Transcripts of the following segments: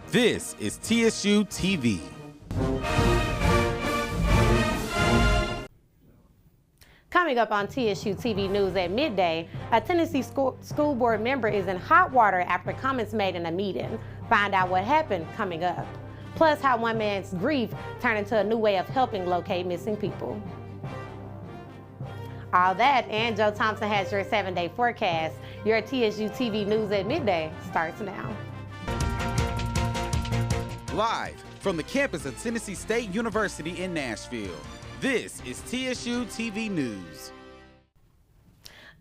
This is TSU-TV. Coming up on TSU-TV News at midday, a Tennessee school board member is in hot water after comments made in a meeting. Find out what happened coming up. Plus, how one man's grief turned into a new way of helping locate missing people. All that and Joe Thompson has your 7-day forecast. Your TSU-TV News at midday starts now. Live from the campus of Tennessee State University in Nashville, this is TSU-TV News.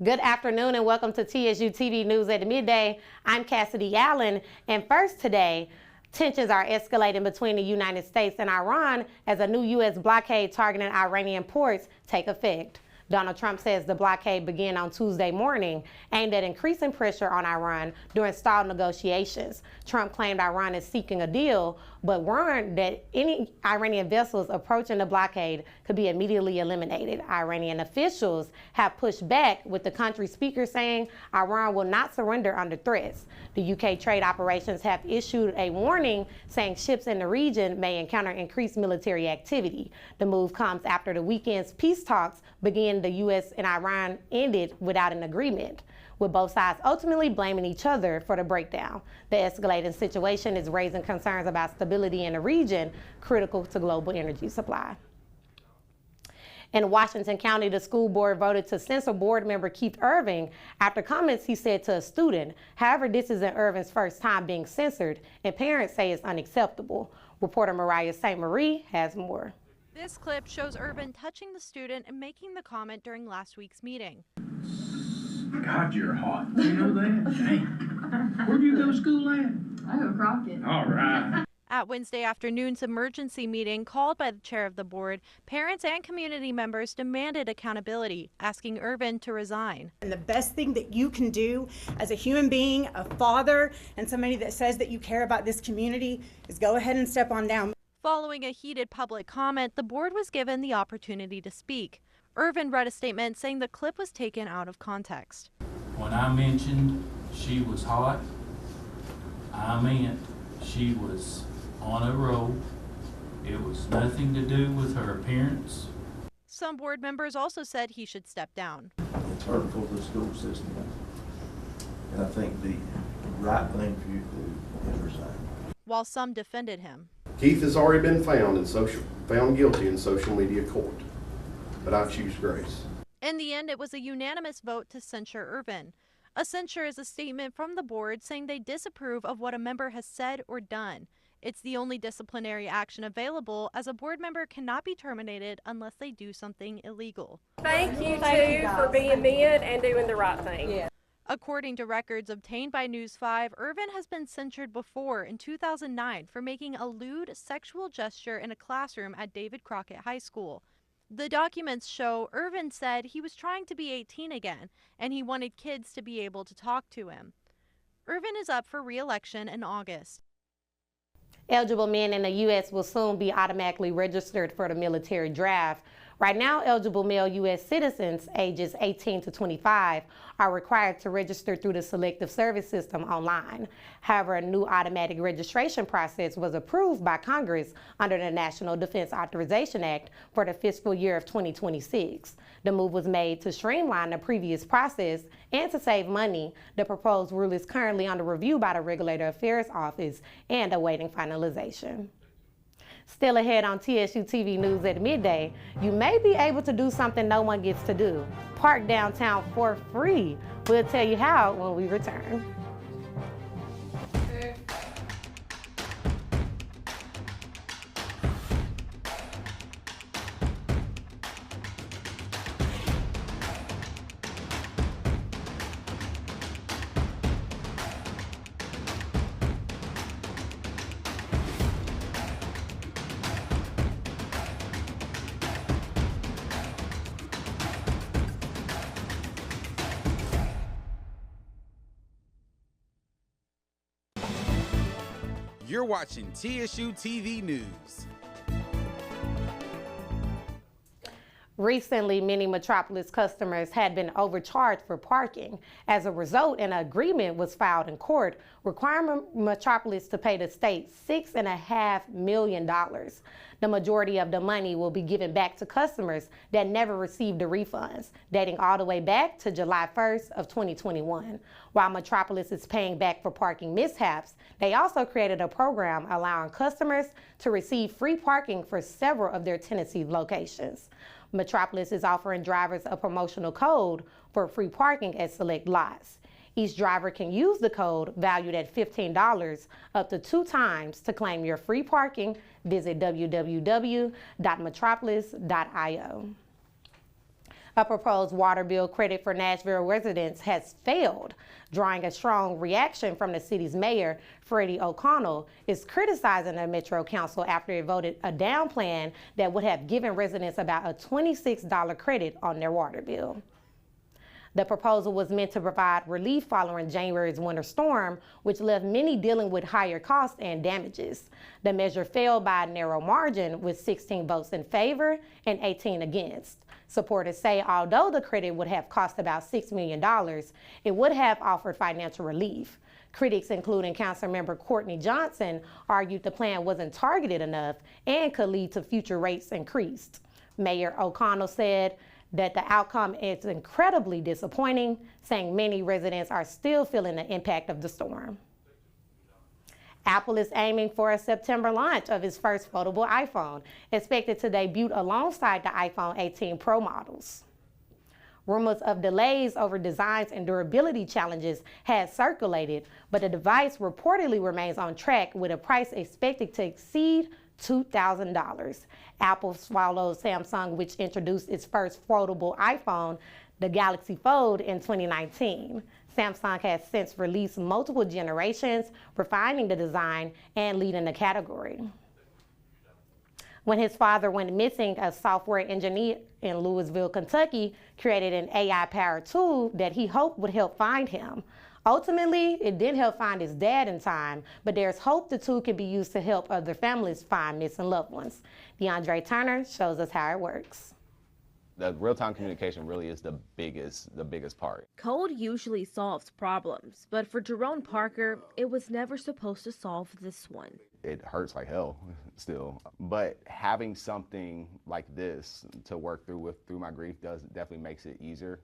Good afternoon and welcome to TSU-TV News at midday. I'm Kassidy Allen, and first today, tensions are escalating between the United States and Iran as a new U.S. blockade targeting Iranian ports take effect. Donald Trump says the blockade began on Tuesday morning, aimed at increasing pressure on Iran during stalled negotiations. Trump claimed Iran is seeking a deal, but warned that any Iranian vessels approaching the blockade could be immediately eliminated. Iranian officials have pushed back, with the country's speaker saying Iran will not surrender under threats. The UK trade operations have issued a warning saying ships in the region may encounter increased military activity. The move comes after the weekend's peace talks began. The U.S. and Iran ended without an agreement, with both sides ultimately blaming each other for the breakdown. The escalating situation is raising concerns about stability in the region, critical to global energy supply. In Washington County, the school board voted to censure board member Keith Irving after comments he said to a student. However, this isn't Irving's first time being censored, and parents say it's unacceptable. Reporter Mariah St. Marie has more. This clip shows Irvin touching the student and making the comment during last week's meeting. God, you're hot. You know that? Dang. Where do you go to school at? I go Crockett. All right. At Wednesday afternoon's emergency meeting called by the chair of the board, parents and community members demanded accountability, asking Irvin to resign. And the best thing that you can do as a human being, a father, and somebody that says that you care about this community is go ahead and step on down. Following a heated public comment, the board was given the opportunity to speak. Irvin read a statement saying the clip was taken out of context. When I mentioned she was hot, I meant she was on a roll. It was nothing to do with her appearance. Some board members also said he should step down. It's hurtful to the school system, and I think the right thing for you to do is resign. While some defended him. Keith has already been found guilty in social media court, but I choose grace. In the end, it was a unanimous vote to censure Irvin. A censure is a statement from the board saying they disapprove of what a member has said or done. It's the only disciplinary action available, as a board member cannot be terminated unless they do something illegal. Thank you for being men and doing the right thing. Yeah. According to records obtained by News 5, Irvin has been censured before in 2009 for making a lewd sexual gesture in a classroom at David Crockett High School. The documents show Irvin said he was trying to be 18 again, and he wanted kids to be able to talk to him. Irvin is up for re-election in August. Eligible men in the U.S. will soon be automatically registered for the military draft. Right now, eligible male U.S. citizens ages 18 to 25 are required to register through the Selective Service System online. However, a new automatic registration process was approved by Congress under the National Defense Authorization Act for the fiscal year of 2026. The move was made to streamline the previous process and to save money. The proposed rule is currently under review by the Regulator Affairs Office and awaiting finalization. Still ahead on TSU-TV News at midday, you may be able to do something no one gets to do. Park downtown for free. We'll tell you how when we return. You're watching TSU-TV News. Recently, many Metropolis customers had been overcharged for parking. As a result, an agreement was filed in court requiring Metropolis to pay the state $6.5 million. The majority of the money will be given back to customers that never received the refunds, dating all the way back to July 1st of 2021. While Metropolis is paying back for parking mishaps, they also created a program allowing customers to receive free parking for several of their Tennessee locations. Metropolis is offering drivers a promotional code for free parking at select lots. Each driver can use the code, valued at $15, up to 2 times to claim your free parking. Visit www.metropolis.io. A proposed water bill credit for Nashville residents has failed, drawing a strong reaction from the city's mayor. Freddie O'Connell is criticizing the Metro Council after it voted a down plan that would have given residents about a $26 credit on their water bill. The proposal was meant to provide relief following January's winter storm, which left many dealing with higher costs and damages. The measure failed by a narrow margin, with 16 votes in favor and 18 against. Supporters say although the credit would have cost about $6 million, it would have offered financial relief. Critics, including Councilmember Courtney Johnson, argued the plan wasn't targeted enough and could lead to future rates increased. Mayor O'Connell said that the outcome is incredibly disappointing, saying many residents are still feeling the impact of the storm. Apple is aiming for a September launch of its first foldable iPhone, expected to debut alongside the iPhone 18 Pro models. Rumors of delays over designs and durability challenges had circulated, but the device reportedly remains on track with a price expected to exceed $2,000. Apple swallowed Samsung, which introduced its first foldable iPhone, the Galaxy Fold, in 2019. Samsung has since released multiple generations, refining the design and leading the category. When his father went missing, a software engineer in Louisville, Kentucky, created an AI-powered tool that he hoped would help find him. Ultimately, it didn't help find his dad in time, but there's hope the tool can be used to help other families find missing loved ones. DeAndre Turner shows us how it works. The real-time communication really is the biggest part. Code usually solves problems, but for Jerome Parker, it was never supposed to solve this one. It hurts like hell still, but having something like this to work through my grief definitely makes it easier.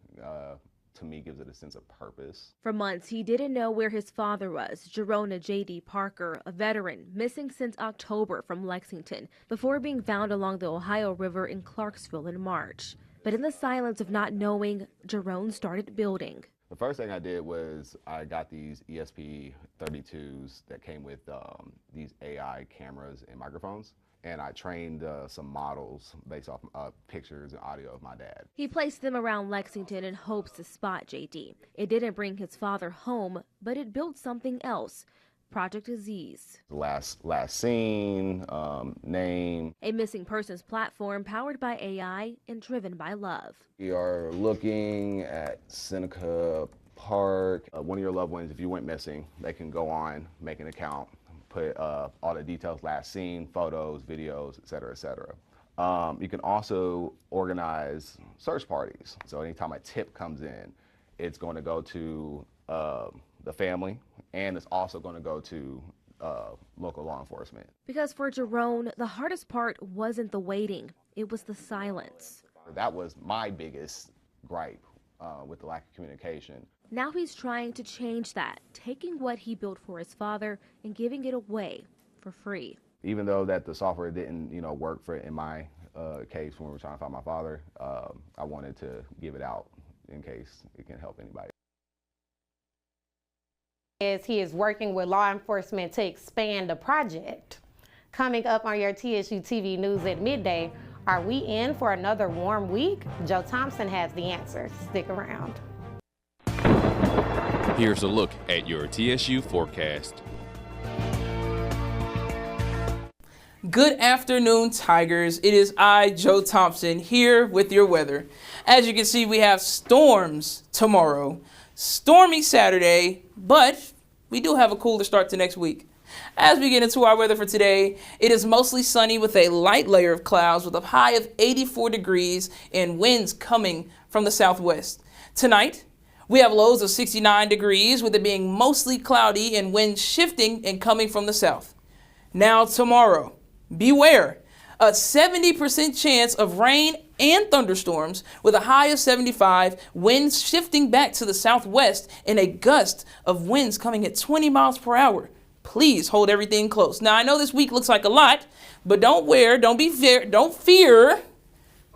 To me, gives it a sense of purpose. For months, he didn't know where his father was, Jerona J.D. Parker, a veteran, missing since October from Lexington, before being found along the Ohio River in Clarksville in March. But in the silence of not knowing, Jerome started building. The first thing I did was I got these ESP32s that came with these AI cameras and microphones. And I trained some models based off pictures and audio of my dad. He placed them around Lexington in hopes to spot JD. It didn't bring his father home, but it built something else. Project Aziz. Last seen, name. A missing persons platform powered by AI and driven by love. We are looking at Seneca Park. One of your loved ones, if you went missing, they can go on, make an account, put all the details, last seen, photos, videos, et cetera, et cetera. You can also organize search parties. So anytime a tip comes in, it's going to go to the family, and it's also going to go to local law enforcement. Because for Jerome, the hardest part wasn't the waiting, it was the silence. That was my biggest gripe with the lack of communication. Now he's trying to change that, taking what he built for his father and giving it away for free. Even though that the software didn't, work for in my case when we were trying to find my father, I wanted to give it out in case it can help anybody. As he is working with law enforcement to expand the project. Coming up on your TSU-TV News at midday, are we in for another warm week? Joe Thompson has the answer. Stick around. Here's a look at your TSU forecast. Good afternoon, Tigers. It is I, Joe Thompson, here with your weather. As you can see, we have storms tomorrow, stormy Saturday, but we do have a cooler start to next week. As we get into our weather for today, it is mostly sunny with a light layer of clouds with a high of 84 degrees and winds coming from the southwest. Tonight, we have lows of 69 degrees with it being mostly cloudy and winds shifting and coming from the south. Now tomorrow, beware, a 70% chance of rain and thunderstorms with a high of 75, winds shifting back to the southwest and a gust of winds coming at 20 miles per hour. Please hold everything close. Now, I know this week looks like a lot, but don't fear.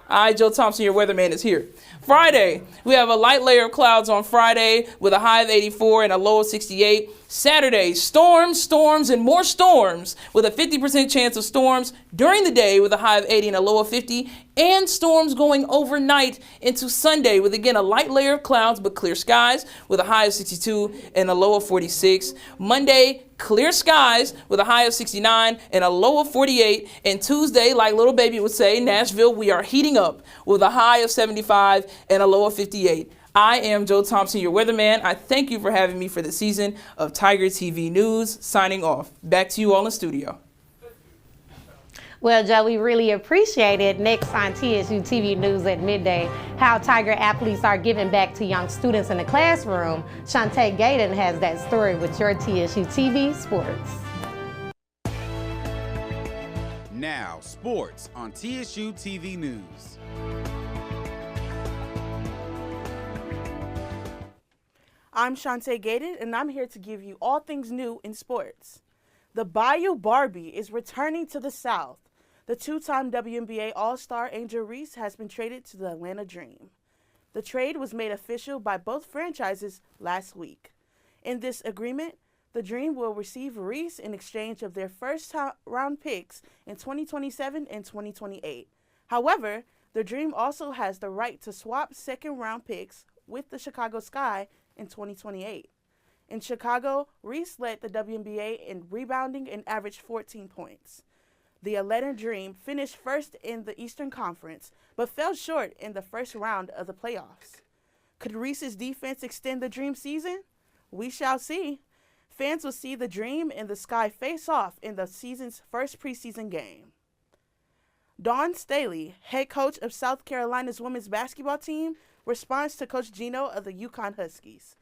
I, Joe Thompson, your weatherman, is here. Friday, we have a light layer of clouds on Friday with a high of 84 and a low of 68. Saturday, storms, and more storms with a 50% chance of storms during the day with a high of 80 and a low of 50. And storms going overnight into Sunday with, again, a light layer of clouds but clear skies with a high of 62 and a low of 46. Monday, clear skies with a high of 69 and a low of 48. And Tuesday, like little baby would say, Nashville, we are heating up with a high of 75 and a low of 58. I am Joe Thompson, your weatherman. I thank you for having me for the season of Tiger TV News. Signing off. Back to you all in studio. Well, Joe, we really appreciate it. Next on TSU-TV News at Midday, how Tiger athletes are giving back to young students in the classroom. Chante Gayden has that story with your TSU-TV Sports. Now, sports on TSU-TV News. I'm Chante Gayden, and I'm here to give you all things new in sports. The Bayou Barbie is returning to the South. The two-time WNBA All-Star Angel Reese has been traded to the Atlanta Dream. The trade was made official by both franchises last week. In this agreement, the Dream will receive Reese in exchange of their first-round picks in 2027 and 2028. However, the Dream also has the right to swap second-round picks with the Chicago Sky in 2028. In Chicago, Reese led the WNBA in rebounding and averaged 14 points. The Atlanta Dream finished first in the Eastern Conference, but fell short in the first round of the playoffs. Could Reese's defense extend the Dream season? We shall see. Fans will see the Dream and the Sky face off in the season's first preseason game. Dawn Staley, head coach of South Carolina's women's basketball team, responds to Coach Gino of the UConn Huskies.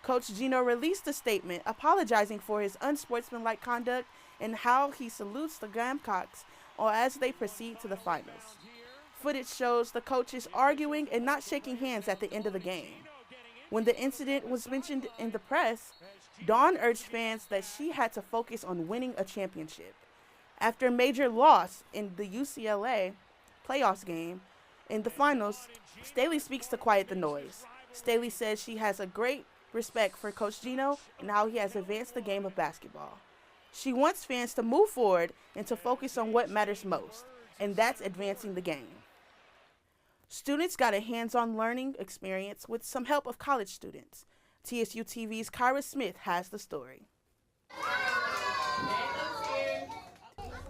Coach Gino released a statement apologizing for his unsportsmanlike conduct and how he salutes the Gamecocks as they proceed to the finals. Footage shows the coaches arguing and not shaking hands at the end of the game. When the incident was mentioned in the press, Dawn urged fans that she had to focus on winning a championship. After a major loss in the UCLA playoffs game, in the finals, Staley speaks to quiet the noise. Staley says she has a great respect for Coach Gino and how he has advanced the game of basketball. She wants fans to move forward and to focus on what matters most, and that's advancing the game. Students got a hands-on learning experience with some help of college students. TSU-TV's Kyra Smith has the story.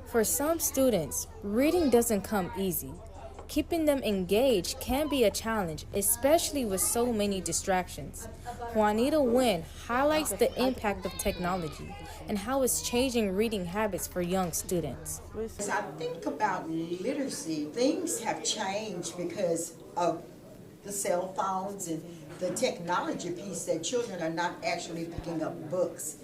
For some students, reading doesn't come easy. Keeping them engaged can be a challenge, especially with so many distractions. Juanita Nguyen highlights the impact of technology and how it's changing reading habits for young students. As I think about literacy, things have changed because of the cell phones and the technology piece that children are not actually picking up books.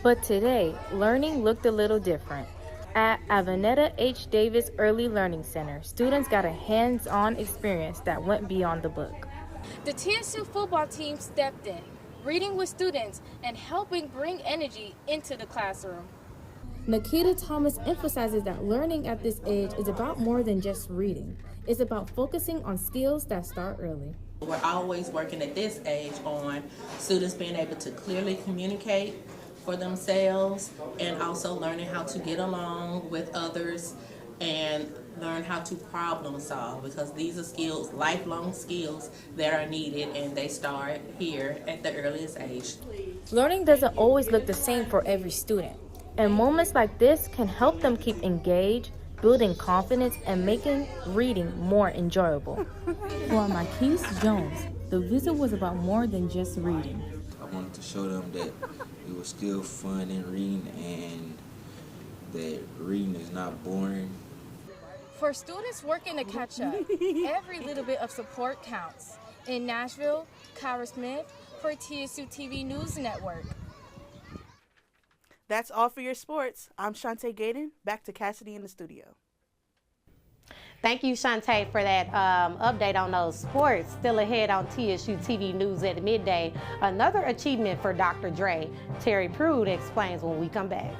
But today, learning looked a little different. At Avenetta H. Davis Early Learning Center, students got a hands-on experience that went beyond the book. The TSU football team stepped in, reading with students and helping bring energy into the classroom. Nikita Thomas emphasizes that learning at this age is about more than just reading. It's about focusing on skills that start early. We're always working at this age on students being able to clearly communicate for themselves and also learning how to get along with others and learn how to problem solve, because these are skills, lifelong skills that are needed, and they start here at the earliest age. Learning doesn't always look the same for every student, and moments like this can help them keep engaged, building confidence, and making reading more enjoyable. For Marquise Jones, the visit was about more than just reading. I wanted to show them that it was still fun in reading and that reading is not boring. For students working to catch up, every little bit of support counts. In Nashville, Kyra Smith for TSU-TV News Network. That's all for your sports. I'm Chante Gayden. Back to Kassidy in the studio. Thank you, Chante, for that update on those sports. Still ahead on TSU-TV News at midday, another achievement for Dr. Dre. Terry Prude explains when we come back.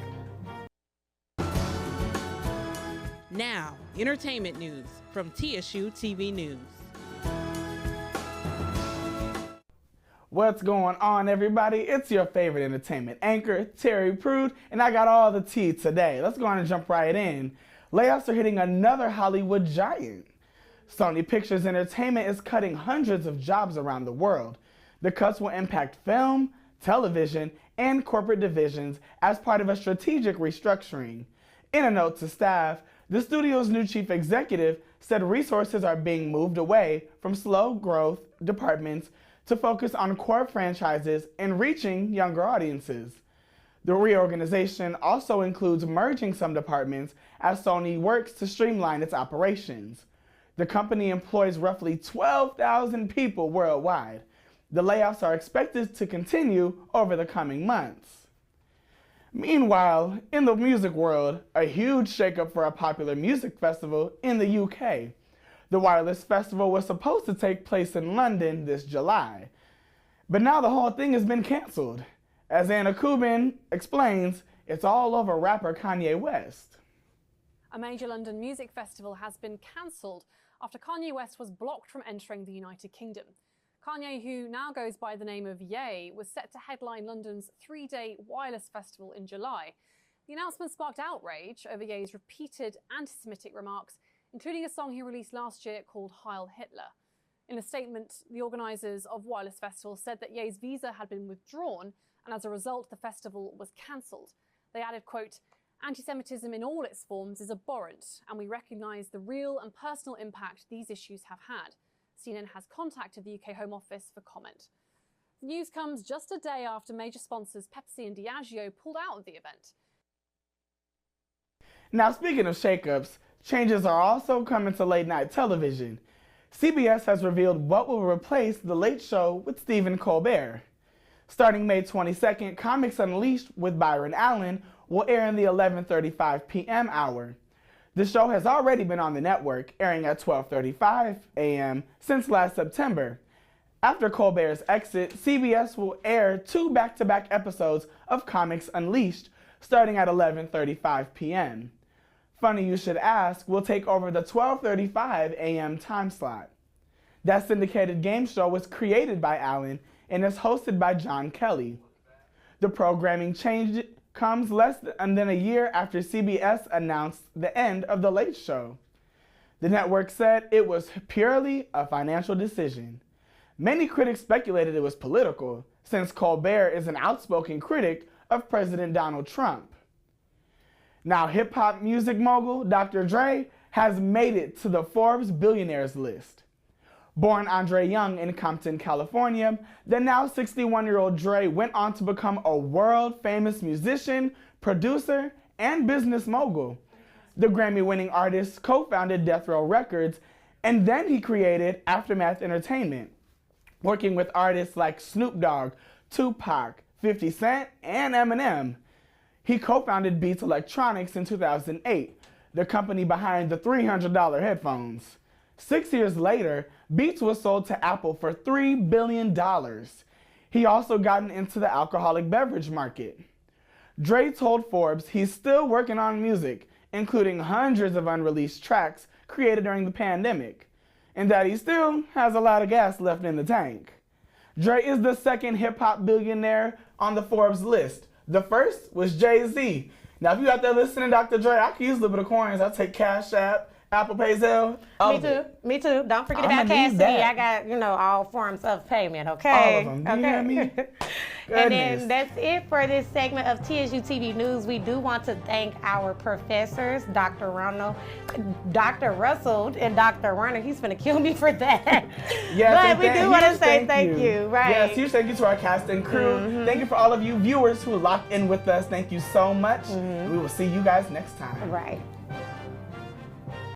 Now, entertainment news from TSU-TV News. What's going on, everybody? It's your favorite entertainment anchor, Terry Prude, and I got all the tea today. Let's go on and jump right in. Layoffs are hitting another Hollywood giant. Sony Pictures Entertainment is cutting hundreds of jobs around the world. The cuts will impact film, television, and corporate divisions as part of a strategic restructuring. In a note to staff, the studio's new chief executive said resources are being moved away from slow growth departments to focus on core franchises and reaching younger audiences. The reorganization also includes merging some departments as Sony works to streamline its operations. The company employs roughly 12,000 people worldwide. The layoffs are expected to continue over the coming months. Meanwhile, in the music world, a huge shakeup for a popular music festival in the UK. The Wireless Festival was supposed to take place in London this July, but now the whole thing has been canceled. As Anna Kubin explains, it's all over rapper Kanye West. A major London music festival has been cancelled after Kanye West was blocked from entering the United Kingdom. Kanye, who now goes by the name of Ye, was set to headline London's 3-day Wireless Festival in July. The announcement sparked outrage over Ye's repeated anti-Semitic remarks, including a song he released last year called Heil Hitler. In a statement, the organisers of Wireless Festival said that Ye's visa had been withdrawn, and as a result, the festival was cancelled. They added, quote, "Anti-Semitism in all its forms is abhorrent, and we recognise the real and personal impact these issues have had." CNN has contacted the UK Home Office for comment. The news comes just a day after major sponsors Pepsi and Diageo pulled out of the event. Now, speaking of shakeups, changes are also coming to late-night television. CBS has revealed what will replace The Late Show with Stephen Colbert. Starting May 22nd, Comics Unleashed with Byron Allen will air in the 11:35 p.m. hour. The show has already been on the network, airing at 12:35 a.m. since last September. After Colbert's exit, CBS will air 2 back-to-back episodes of Comics Unleashed, starting at 11:35 p.m. Funny You Should Ask will take over the 12:35 a.m. time slot. That syndicated game show was created by Allen and is hosted by John Kelly. The programming change comes less than a year after CBS announced the end of The Late Show. The network said it was purely a financial decision. Many critics speculated it was political, since Colbert is an outspoken critic of President Donald Trump. Now, hip-hop music mogul Dr. Dre has made it to the Forbes Billionaires list. Born Andre Young in Compton, California, the now 61-year-old Dre went on to become a world-famous musician, producer, and business mogul. The Grammy-winning artist co-founded Death Row Records, and then he created Aftermath Entertainment, working with artists like Snoop Dogg, Tupac, 50 Cent, and Eminem. He co-founded Beats Electronics in 2008, the company behind the $300 headphones. 6 years later, Beats was sold to Apple for $3 billion. He also gotten into the alcoholic beverage market. Dre told Forbes he's still working on music, including hundreds of unreleased tracks created during the pandemic, and that he still has a lot of gas left in the tank. Dre is the second hip-hop billionaire on the Forbes list. The first was Jay-Z. Now, if you out there listening, Dr. Dre, I can use a little bit of coins. I'll take Cash App, Apple Pay, Zelle? Me too. Don't forget I'ma about need Cassidy. that. I got, all forms of payment, okay? All of them. Do you hear me? And then that's it for this segment of TSU-TV News. We do want to thank our professors, Dr. Russell, and Dr. Werner. He's going to kill me for that. Yes, but we do want to say thank you, right? Yes, huge thank you to our cast and crew. Thank you for all of you viewers who locked in with us. Thank you so much. We will see you guys next time. Right.